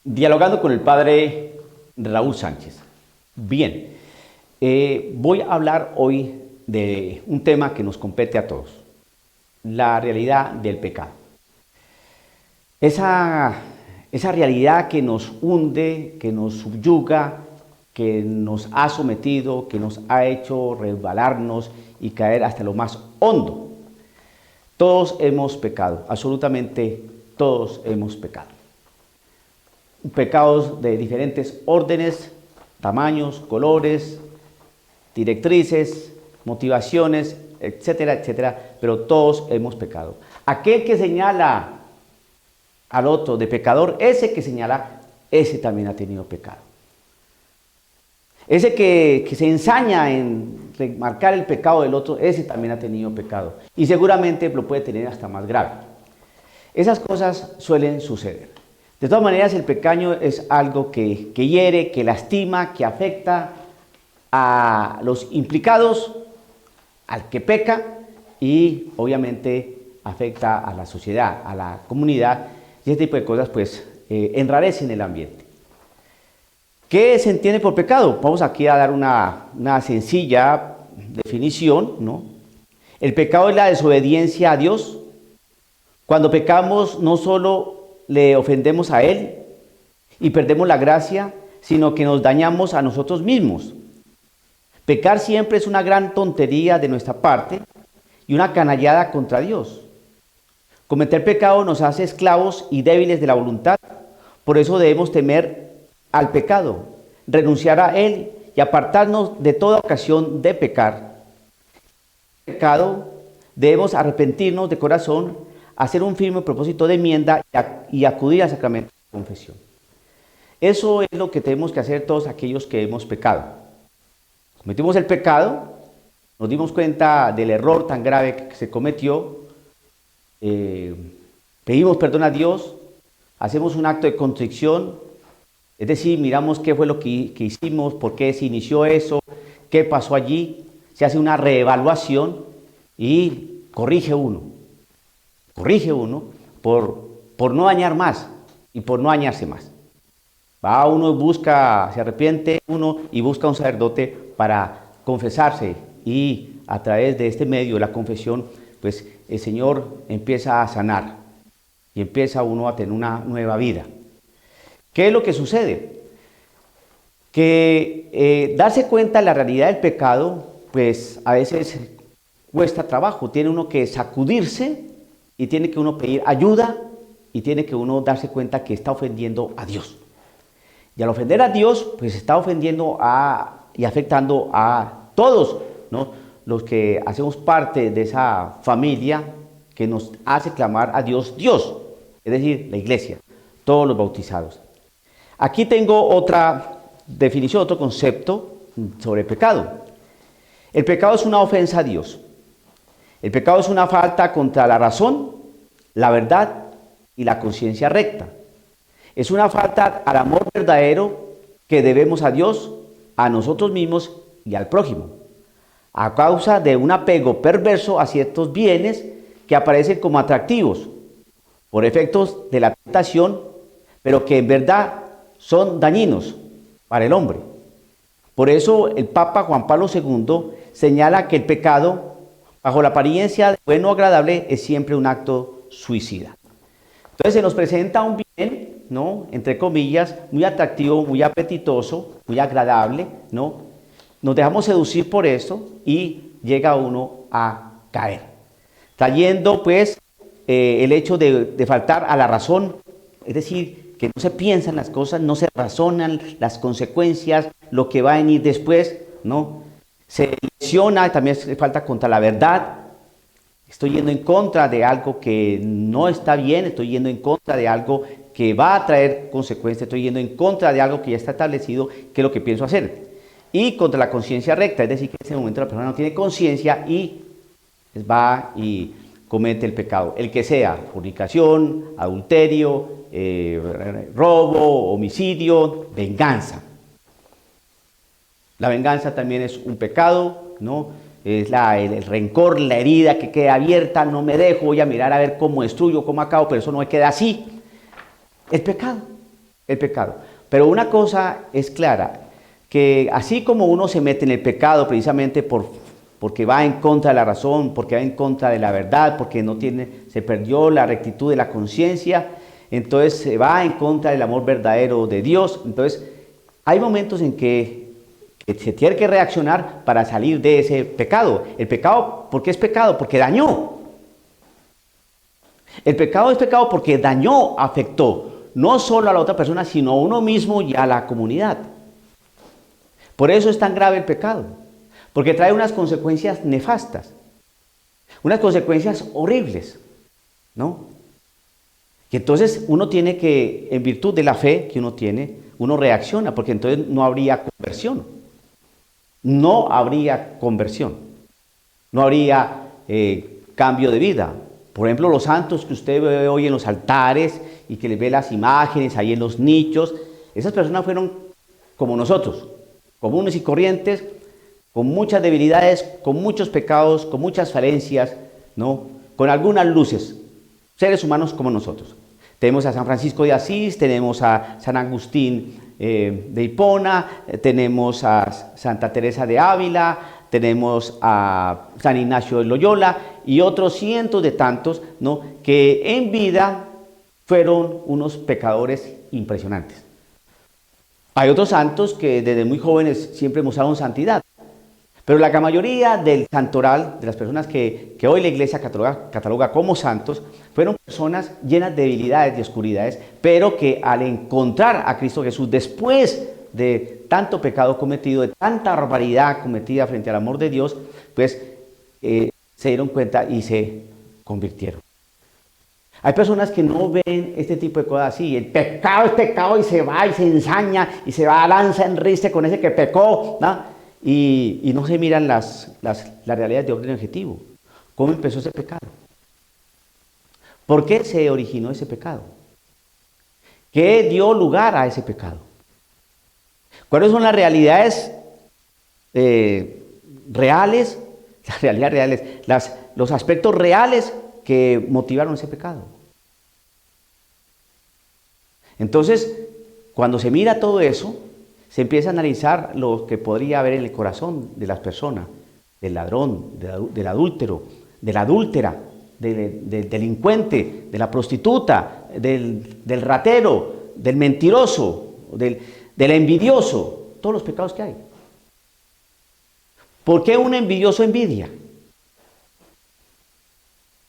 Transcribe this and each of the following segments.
Dialogando con el padre Raúl Sánchez. Bien, voy a hablar hoy de un tema que nos compete a todos, la realidad del pecado. Esa realidad que nos hunde, que nos subyuga, que nos ha sometido, que nos ha hecho resbalarnos y caer hasta lo más hondo. Todos hemos pecado, absolutamente todos hemos pecado. Pecados de diferentes órdenes, tamaños, colores, directrices, motivaciones, etcétera, etcétera, pero todos hemos pecado. Aquel que señala al otro de pecador, ese que señala, ese también ha tenido pecado. Ese que se ensaña en remarcar el pecado del otro, ese también ha tenido pecado. Y seguramente lo puede tener hasta más grave. Esas cosas suelen suceder. De todas maneras, el pecado es algo que hiere, que lastima, que afecta a los implicados, al que peca y obviamente afecta a la sociedad, a la comunidad, y ese tipo de cosas pues enrarecen el ambiente. ¿Qué se entiende por pecado? Vamos aquí a dar una sencilla definición, ¿no? El pecado es la desobediencia a Dios. Cuando pecamos no solo le ofendemos a Él y perdemos la gracia, sino que nos dañamos a nosotros mismos. Pecar siempre es una gran tontería de nuestra parte y una canallada contra Dios. Cometer pecado nos hace esclavos y débiles de la voluntad. Por eso debemos temer al pecado, renunciar a él y apartarnos de toda ocasión de pecar. Pecado, debemos arrepentirnos de corazón, hacer un firme propósito de enmienda y acudir al sacramento de confesión. Eso es lo que tenemos que hacer todos aquellos que hemos pecado. Cometimos el pecado, nos dimos cuenta del error tan grave que se cometió, pedimos perdón a Dios, hacemos un acto de contrición, es decir, miramos qué fue lo que hicimos, por qué se inició eso, qué pasó allí, se hace una reevaluación y corrige uno por no dañar más y por no dañarse más. Va uno, busca, se arrepiente uno y busca un sacerdote para confesarse y a través de este medio, la confesión, pues el Señor empieza a sanar y empieza uno a tener una nueva vida. ¿Qué es lo que sucede? Que darse cuenta de la realidad del pecado, pues a veces cuesta trabajo, tiene uno que sacudirse y tiene que uno pedir ayuda y tiene que uno darse cuenta que está ofendiendo a Dios. Y al ofender a Dios, pues está ofendiendo y afectando a todos, ¿no? Los que hacemos parte de esa familia que nos hace clamar a Dios, Dios, es decir, la iglesia, todos los bautizados. Aquí tengo otra definición, otro concepto sobre pecado. El pecado es una ofensa a Dios. El pecado es una falta contra la razón, la verdad y la conciencia recta. Es una falta al amor verdadero que debemos a Dios, a nosotros mismos y al prójimo, a causa de un apego perverso a ciertos bienes que aparecen como atractivos por efectos de la tentación, pero que en verdad son dañinos para el hombre. Por eso el Papa Juan Pablo II señala que el pecado, bajo la apariencia de bueno o agradable, es siempre un acto suicida. Entonces se nos presenta un bien, ¿no?, entre comillas, muy atractivo, muy apetitoso, muy agradable, ¿no? Nos dejamos seducir por eso y llega uno a caer, trayendo pues el hecho de faltar a la razón, es decir, que no se piensan las cosas, no se razonan las consecuencias, lo que va a venir después, ¿no? Se lesiona, también se falta contra la verdad. Estoy yendo en contra de algo que no está bien, estoy yendo en contra de algo que va a traer consecuencias, estoy yendo en contra de algo que ya está establecido, que es lo que pienso hacer. Y contra la conciencia recta, es decir, que en ese momento la persona no tiene conciencia y va y comete el pecado, el que sea, fornicación, adulterio, robo, homicidio, venganza. La venganza también es un pecado, ¿no? Es el rencor, la herida que queda abierta, no me dejo, voy a mirar a ver cómo destruyo, cómo acabo, pero eso no me queda así. Es pecado. el pecado. Pero una cosa es clara, que así como uno se mete en el pecado precisamente porque va en contra de la razón, porque va en contra de la verdad, porque se perdió la rectitud de la conciencia, entonces se va en contra del amor verdadero de Dios. Entonces hay momentos en que se tiene que reaccionar para salir de ese pecado. El pecado, ¿por qué es pecado? Porque dañó. El pecado es pecado porque dañó, afectó, no solo a la otra persona, sino a uno mismo y a la comunidad. Por eso es tan grave el pecado, porque trae unas consecuencias nefastas, unas consecuencias horribles, ¿no? Y entonces uno tiene que, en virtud de la fe que uno tiene, uno reacciona, porque entonces no habría conversión. No habría conversión, no habría cambio de vida. Por ejemplo, los santos que usted ve hoy en los altares y que les ve las imágenes ahí en los nichos, esas personas fueron como nosotros, comunes y corrientes, con muchas debilidades, con muchos pecados, con muchas falencias, ¿no? Con algunas luces, seres humanos como nosotros. Tenemos a San Francisco de Asís, tenemos a San Agustín de Hipona, tenemos a Santa Teresa de Ávila, tenemos a San Ignacio de Loyola y otros cientos de tantos, ¿no? Que en vida fueron unos pecadores impresionantes. Hay otros santos que desde muy jóvenes siempre mostraron santidad, pero la gran mayoría del santoral, de las personas que hoy la Iglesia cataloga como santos, fueron personas llenas de debilidades y oscuridades, pero que al encontrar a Cristo Jesús después de tanto pecado cometido, de tanta barbaridad cometida frente al amor de Dios, pues se dieron cuenta y se convirtieron. Hay personas que no ven este tipo de cosas así. El pecado es pecado y se va y se ensaña y se va a lanza en riste con ese que pecó, ¿no? Y no se miran las realidades de orden objetivo. ¿Cómo empezó ese pecado? ¿Por qué se originó ese pecado? ¿Qué dio lugar a ese pecado? ¿Cuáles son las realidades reales, los aspectos reales que motivaron ese pecado? Entonces, cuando se mira todo eso, se empieza a analizar lo que podría haber en el corazón de las personas, del ladrón, del adúltero, de la adúltera, del delincuente, de la prostituta, del ratero, del mentiroso, del envidioso, todos los pecados que hay. ¿Por qué un envidioso envidia?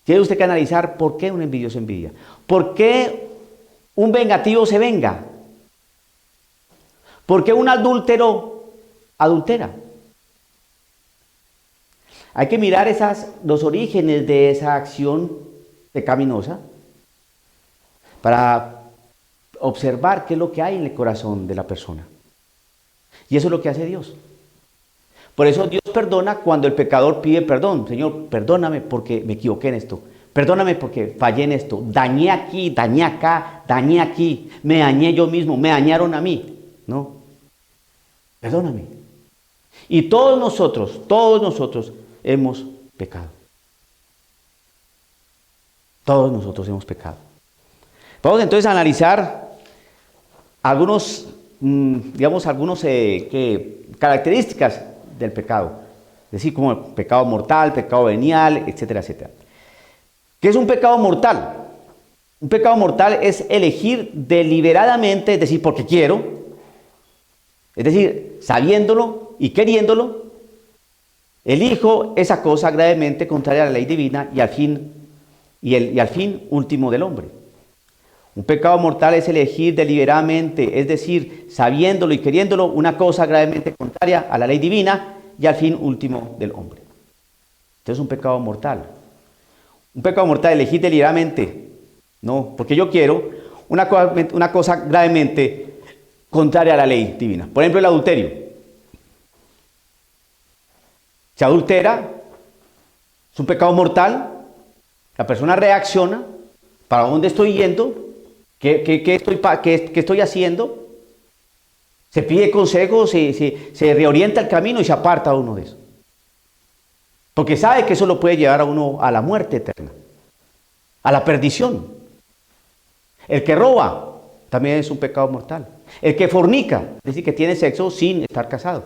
Tiene usted que analizar por qué un envidioso envidia. ¿Por qué un vengativo se venga? ¿Por qué un adúltero adultera? Hay que mirar los orígenes de esa acción pecaminosa para observar qué es lo que hay en el corazón de la persona. Y eso es lo que hace Dios. Por eso Dios perdona cuando el pecador pide perdón. Señor, perdóname porque me equivoqué en esto. Perdóname porque fallé en esto. Dañé aquí, dañé acá, dañé aquí. Me dañé yo mismo, me dañaron a mí. No. Perdóname. Y todos nosotros hemos pecado. Todos nosotros hemos pecado. Vamos entonces a analizar algunas características del pecado. Es decir, como el pecado mortal, pecado venial, etcétera, etcétera. ¿Qué es un pecado mortal? Un pecado mortal es elegir deliberadamente, es decir, porque quiero, es decir, sabiéndolo y queriéndolo, elijo esa cosa gravemente contraria a la ley divina y al fin último del hombre. Un pecado mortal es elegir deliberadamente, es decir, sabiéndolo y queriéndolo, una cosa gravemente contraria a la ley divina y al fin último del hombre. Entonces, un pecado mortal. Un pecado mortal, elegir deliberadamente, no, porque yo quiero una cosa gravemente contraria a la ley divina. Por ejemplo, el adulterio. Se adultera, es un pecado mortal, la persona reacciona, ¿para dónde estoy yendo? ¿Qué estoy haciendo? Se pide consejo, se reorienta el camino y se aparta uno de eso. Porque sabe que eso lo puede llevar a uno a la muerte eterna, a la perdición. El que roba, también es un pecado mortal. El que fornica, es decir, que tiene sexo sin estar casado.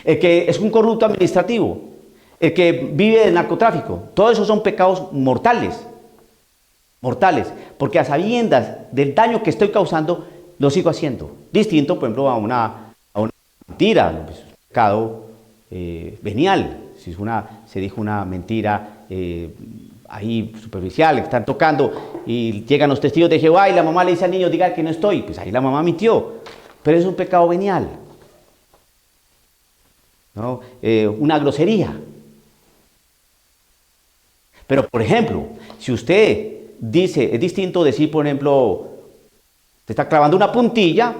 El que es un corrupto administrativo, el que vive de narcotráfico, todos esos son pecados mortales. Mortales, porque a sabiendas del daño que estoy causando, lo sigo haciendo. Distinto, por ejemplo, a una mentira, pues, un pecado venial. Si se dijo una mentira ahí superficial, que están tocando y llegan los testigos de Jehová y la mamá le dice al niño, diga que no estoy, pues ahí la mamá mintió, pero es un pecado venial, ¿no? Una grosería. Pero, por ejemplo, si usted dice, es distinto decir, por ejemplo, te está clavando una puntilla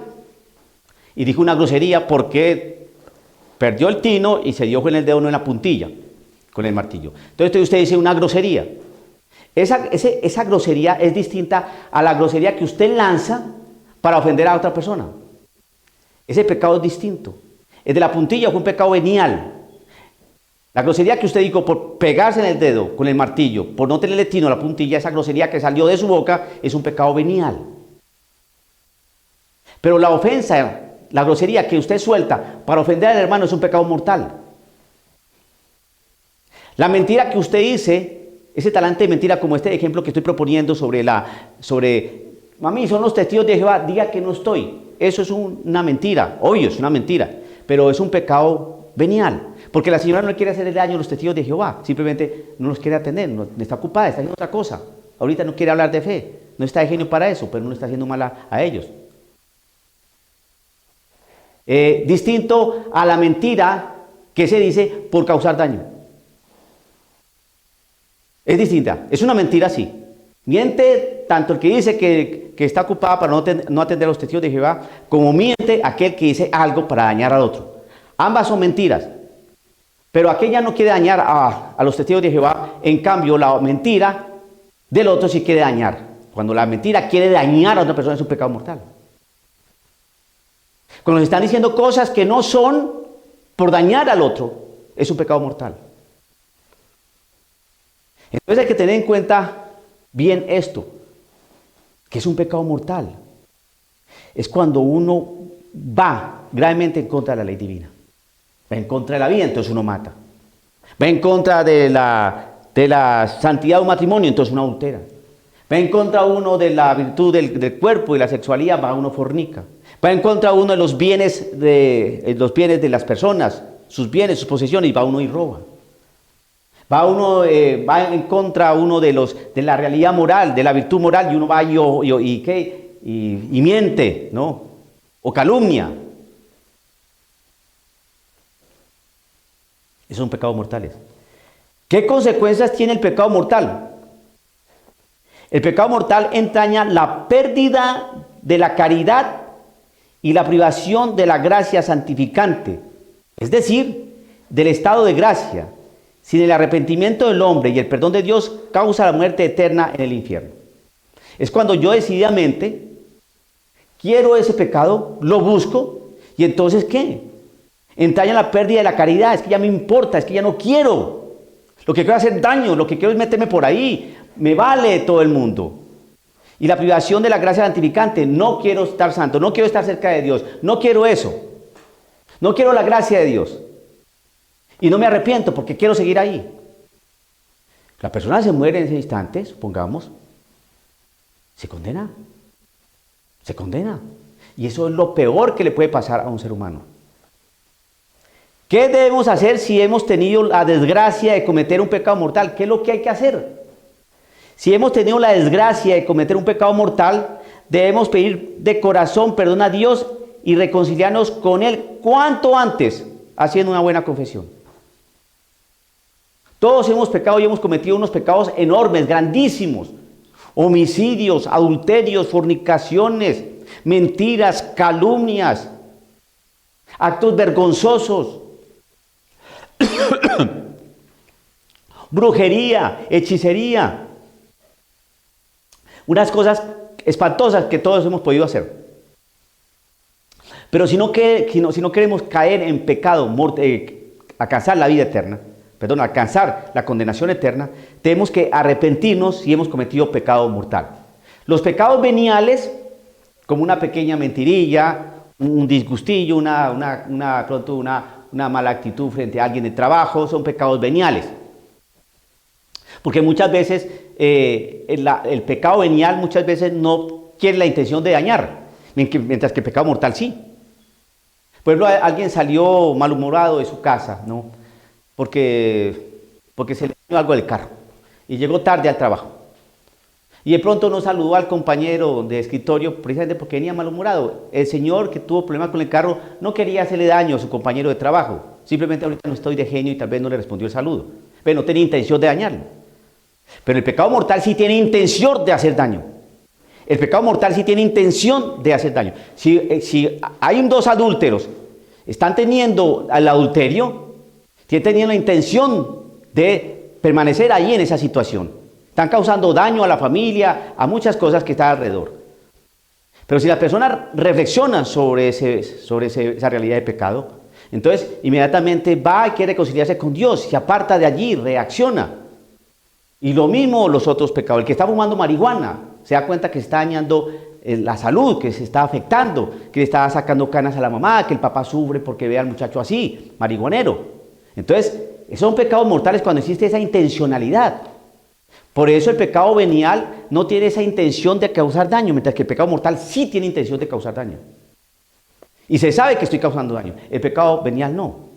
y dijo una grosería porque perdió el tino y se dio con el dedo en la puntilla, con el martillo. Entonces usted dice una grosería. Esa grosería es distinta a la grosería que usted lanza para ofender a otra persona. Ese pecado es distinto. El de la puntilla fue un pecado venial. La grosería que usted dijo por pegarse en el dedo con el martillo, por no tenerle tino a la puntilla, esa grosería que salió de su boca es un pecado venial. Pero la ofensa, la grosería que usted suelta para ofender al hermano es un pecado mortal. La mentira que usted dice, ese talante de mentira como este ejemplo que estoy proponiendo sobre mami, son los testigos de Jehová, diga que no estoy. Eso es una mentira, obvio, es una mentira, pero es un pecado venial. Porque la señora no quiere hacerle daño a los testigos de Jehová, simplemente no los quiere atender, no está ocupada, está haciendo otra cosa. Ahorita no quiere hablar de fe, no está de genio para eso, pero no está haciendo mal a ellos. Distinto a la mentira que se dice por causar daño. Es distinta, es una mentira sí. Miente tanto el que dice que está ocupada para no atender a los testigos de Jehová, como miente aquel que dice algo para dañar al otro. Ambas son mentiras. Pero aquella no quiere dañar a los testigos de Jehová, en cambio la mentira del otro sí quiere dañar. Cuando la mentira quiere dañar a otra persona es un pecado mortal. Cuando nos están diciendo cosas que no son por dañar al otro, es un pecado mortal. Entonces hay que tener en cuenta bien esto, que es un pecado mortal. Es cuando uno va gravemente en contra de la ley divina. Va en contra de la vida, entonces uno mata. Va en contra de la santidad de un matrimonio, entonces uno adultera. Va en contra uno de la virtud del cuerpo y la sexualidad, va uno fornica. Va en contra uno de los bienes de las personas, sus bienes, sus posesiones, y va uno y roba. Va en contra uno de la realidad moral, de la virtud moral, y uno va y miente, ¿no? O calumnia. Esos son pecados mortales. ¿Qué consecuencias tiene el pecado mortal? El pecado mortal entraña la pérdida de la caridad y la privación de la gracia santificante, es decir, del estado de gracia. Sin el arrepentimiento del hombre y el perdón de Dios, causa la muerte eterna en el infierno. Es cuando yo decididamente quiero ese pecado, lo busco, y entonces ¿qué? Entraña la pérdida de la caridad, es que ya me importa, es que ya no quiero. Lo que quiero es hacer daño, lo que quiero es meterme por ahí, me vale todo el mundo. Y la privación de la gracia santificante, no quiero estar santo, no quiero estar cerca de Dios, no quiero eso. No quiero la gracia de Dios. Y no me arrepiento porque quiero seguir ahí. La persona se muere en ese instante, supongamos, se condena. Se condena. Y eso es lo peor que le puede pasar a un ser humano. ¿Qué debemos hacer si hemos tenido la desgracia de cometer un pecado mortal? ¿Qué es lo que hay que hacer? Si hemos tenido la desgracia de cometer un pecado mortal, debemos pedir de corazón perdón a Dios y reconciliarnos con Él cuanto antes, haciendo una buena confesión. Todos hemos pecado y hemos cometido unos pecados enormes, grandísimos. Homicidios, adulterios, fornicaciones, mentiras, calumnias, actos vergonzosos, brujería, hechicería. Unas cosas espantosas que todos hemos podido hacer. Pero si no queremos caer en pecado, alcanzar la vida eterna, alcanzar la condenación eterna, tenemos que arrepentirnos si hemos cometido pecado mortal. Los pecados veniales, como una pequeña mentirilla, un disgustillo, una mala actitud frente a alguien de trabajo, son pecados veniales. Porque muchas veces el pecado venial muchas veces no tiene la intención de dañar, mientras que el pecado mortal sí. Por ejemplo, alguien salió malhumorado de su casa, ¿no? Porque se le dio algo del carro y llegó tarde al trabajo. Y de pronto no saludó al compañero de escritorio precisamente porque venía malhumorado. El señor que tuvo problemas con el carro no quería hacerle daño a su compañero de trabajo. Simplemente ahorita no estoy de genio y tal vez no le respondió el saludo. Pero no tenía intención de dañarlo. Pero el pecado mortal sí tiene intención de hacer daño. El pecado mortal sí tiene intención de hacer daño. Si hay dos adúlteros, están teniendo el adulterio, tienen teniendo la intención de permanecer ahí en esa situación. Están causando daño a la familia, a muchas cosas que están alrededor. Pero si la persona reflexiona sobre esa realidad de pecado, entonces inmediatamente va y quiere reconciliarse con Dios, se aparta de allí, reacciona. Y lo mismo los otros pecados. El que está fumando marihuana se da cuenta que está dañando la salud, que se está afectando, que le está sacando canas a la mamá, que el papá sufre porque ve al muchacho así, marihuanero. Entonces, esos son pecados mortales cuando existe esa intencionalidad. Por eso el pecado venial no tiene esa intención de causar daño, mientras que el pecado mortal sí tiene intención de causar daño. Y se sabe que estoy causando daño. El pecado venial no.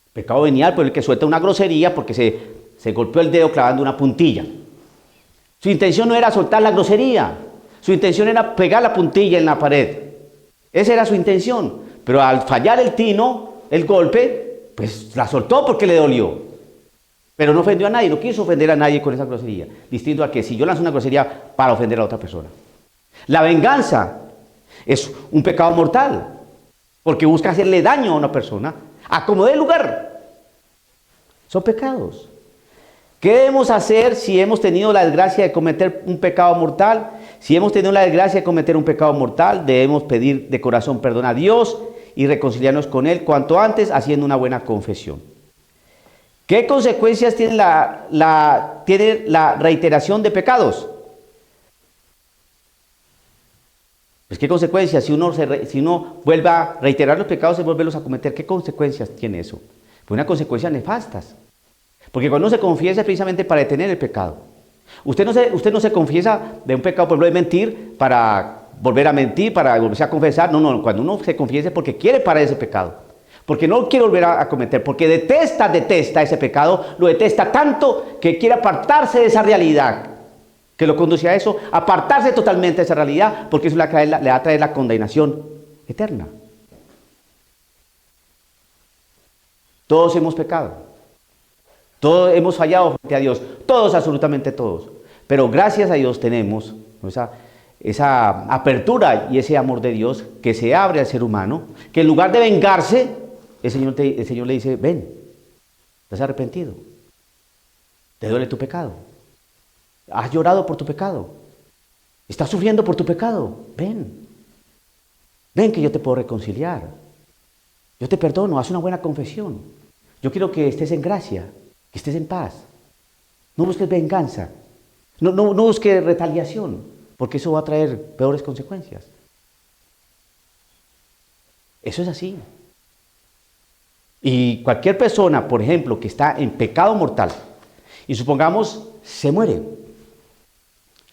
El pecado venial, pues el que suelta una grosería porque se golpeó el dedo clavando una puntilla. Su intención no era soltar la grosería, su intención era pegar la puntilla en la pared. Esa era su intención. Pero al fallar el tino, el golpe, pues la soltó porque le dolió. Pero no ofendió a nadie, no quiso ofender a nadie con esa grosería. Distinto a que si yo lanzo una grosería para ofender a otra persona. La venganza es un pecado mortal, porque busca hacerle daño a una persona, a como dé lugar. Son pecados. ¿Qué debemos hacer si hemos tenido la desgracia de cometer un pecado mortal? Si hemos tenido la desgracia de cometer un pecado mortal, debemos pedir de corazón perdón a Dios y reconciliarnos con Él cuanto antes haciendo una buena confesión. ¿Qué consecuencias tiene tiene la reiteración de pecados? Pues ¿qué consecuencias? Si uno vuelve a reiterar los pecados y volverlos a cometer, ¿qué consecuencias tiene eso? Pues unas consecuencias nefastas. Porque cuando uno se confiesa es precisamente para detener el pecado. Usted no se confiesa de un pecado, por ejemplo, de mentir, para volver a mentir, para volverse a confesar. No, cuando uno se confiesa es porque quiere parar ese pecado. Porque no quiere volver a cometer, porque detesta ese pecado, lo detesta tanto que quiere apartarse de esa realidad, que lo conduce a eso, apartarse totalmente de esa realidad, porque eso le va a traer la condenación eterna. Todos hemos pecado, todos hemos fallado frente a Dios, todos, absolutamente todos, pero gracias a Dios tenemos esa apertura y ese amor de Dios que se abre al ser humano, que en lugar de vengarse, el Señor le dice, ven, ¿te has arrepentido? ¿Te duele tu pecado? ¿Has llorado por tu pecado? ¿Estás sufriendo por tu pecado? Ven. Ven que yo te puedo reconciliar. Yo te perdono, haz una buena confesión. Yo quiero que estés en gracia, que estés en paz. No busques venganza. No busques retaliación, porque eso va a traer peores consecuencias. Eso es así. Y cualquier persona, por ejemplo, que está en pecado mortal, y supongamos se muere,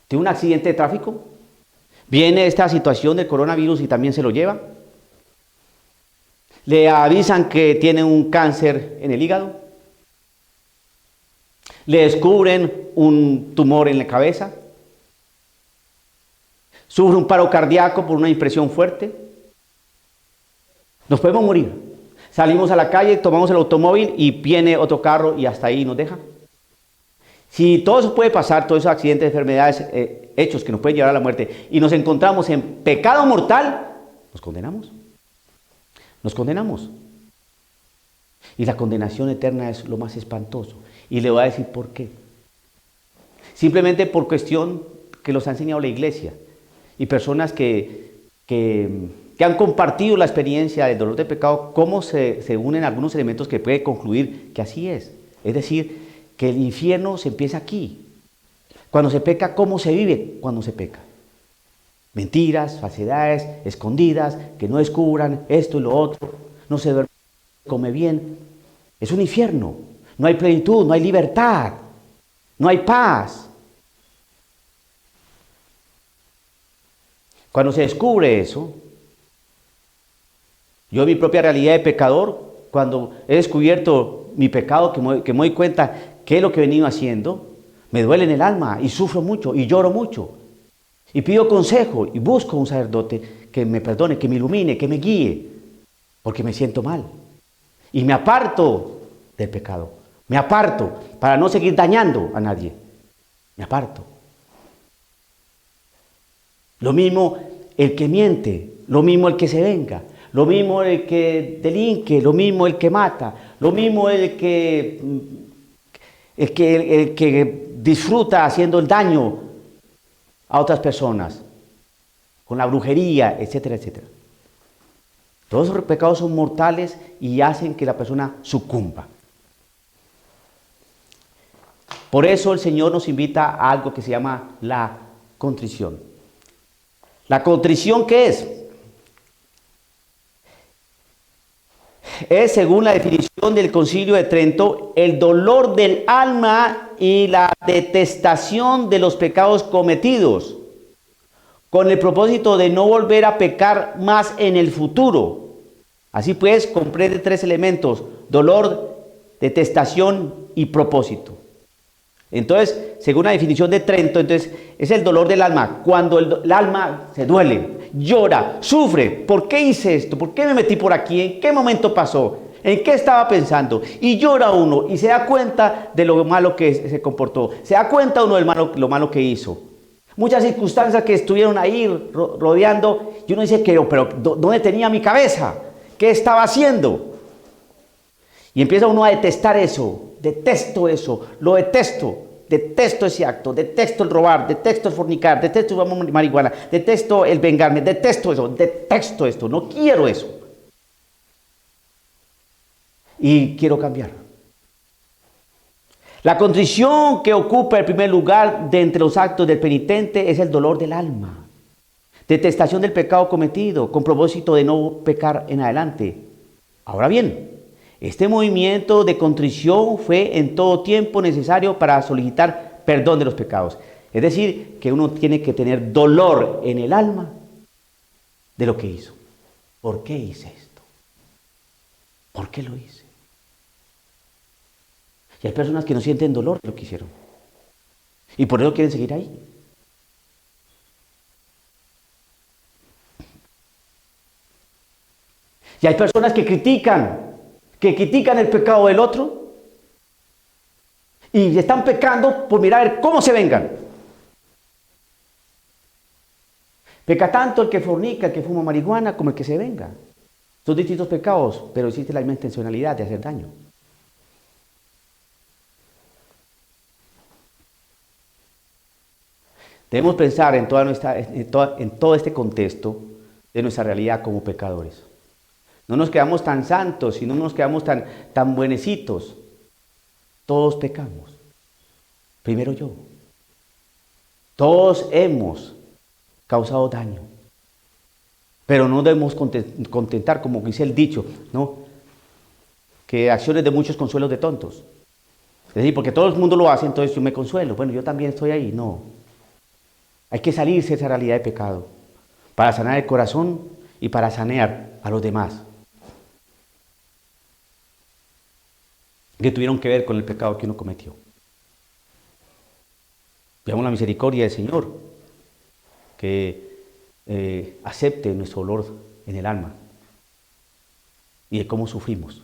tiene un accidente de tráfico, viene esta situación del coronavirus y también se lo lleva, le avisan que tiene un cáncer en el hígado, le descubren un tumor en la cabeza, sufre un paro cardíaco por una impresión fuerte, nos podemos morir. Salimos a la calle, tomamos el automóvil y viene otro carro y hasta ahí nos deja. Si todo eso puede pasar, todos esos accidentes, enfermedades, hechos que nos pueden llevar a la muerte, y nos encontramos en pecado mortal, nos condenamos. Nos condenamos. Y la condenación eterna es lo más espantoso. Y le voy a decir por qué. Simplemente por cuestión que los ha enseñado la iglesia. Y personas que han compartido la experiencia del dolor de pecado, cómo se unen algunos elementos que puede concluir que así es. Es decir, que el infierno se empieza aquí. Cuando se peca, ¿cómo se vive cuando se peca? Mentiras, falsedades, escondidas, que no descubran esto y lo otro, no se duerme, come bien. Es un infierno. No hay plenitud, no hay libertad, no hay paz. Cuando se descubre eso, yo en mi propia realidad de pecador, cuando he descubierto mi pecado, que me doy cuenta qué es lo que he venido haciendo, me duele en el alma y sufro mucho y lloro mucho. Y pido consejo y busco un sacerdote que me perdone, que me ilumine, que me guíe, porque me siento mal. Y me aparto del pecado. Me aparto para no seguir dañando a nadie. Me aparto. Lo mismo el que miente, lo mismo el que se venga, lo mismo el que delinque, lo mismo el que mata, lo mismo el que disfruta haciendo el daño a otras personas, con la brujería, etcétera, etcétera. Todos esos pecados son mortales y hacen que la persona sucumba. Por eso el Señor nos invita a algo que se llama la contrición. ¿La contrición qué es? Es, según la definición del Concilio de Trento, el dolor del alma y la detestación de los pecados cometidos, con el propósito de no volver a pecar más en el futuro. Así pues, comprende tres elementos: dolor, detestación y propósito. Entonces, según la definición de Trento, entonces es el dolor del alma. Cuando el alma se duele, llora, sufre. ¿Por qué hice esto? ¿Por qué me metí por aquí? ¿En qué momento pasó? ¿En qué estaba pensando? Y llora uno y se da cuenta de lo malo que se comportó. Se da cuenta uno de lo malo que hizo. Muchas circunstancias que estuvieron ahí rodeando. Y uno dice, pero ¿dónde tenía mi cabeza? ¿Qué estaba haciendo? Y empieza uno a detestar eso. Detesto eso, lo detesto. Detesto ese acto, detesto el robar, detesto el fornicar, detesto el marihuana, detesto el vengarme, detesto eso, detesto esto, no quiero eso. Y quiero cambiar. La contrición que ocupa el primer lugar de entre los actos del penitente es el dolor del alma. Detestación del pecado cometido, con propósito de no pecar en adelante. Ahora bien, este movimiento de contrición fue en todo tiempo necesario para solicitar perdón de los pecados. Es decir, que uno tiene que tener dolor en el alma de lo que hizo. ¿Por qué hice esto? ¿Por qué lo hice? Y hay personas que no sienten dolor de lo que hicieron. Y por eso quieren seguir ahí. Y hay personas que critican el pecado del otro y están pecando por mirar a ver cómo se vengan. Peca tanto el que fornica, el que fuma marihuana, como el que se venga. Son distintos pecados, pero existe la misma intencionalidad de hacer daño. Debemos pensar en todo este contexto de nuestra realidad como pecadores. No nos quedamos tan santos y no nos quedamos tan buenecitos. Todos pecamos. Primero yo. Todos hemos causado daño. Pero no debemos contentar, como dice el dicho, ¿no? Que acciones de muchos, consuelos de tontos. Es decir, porque todo el mundo lo hace, entonces yo me consuelo. Bueno, yo también estoy ahí. No. Hay que salirse de esa realidad de pecado para sanar el corazón y para sanear a los demás que tuvieron que ver con el pecado que uno cometió. Veamos la misericordia del Señor, que acepte nuestro dolor en el alma y de cómo sufrimos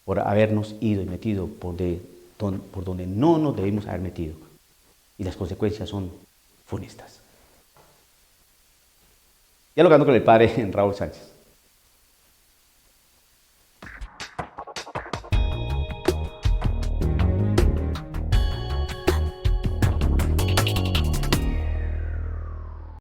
por habernos ido y metido por donde no nos debimos haber metido. Y las consecuencias son funestas. Dialogando con el padre Raúl Sánchez.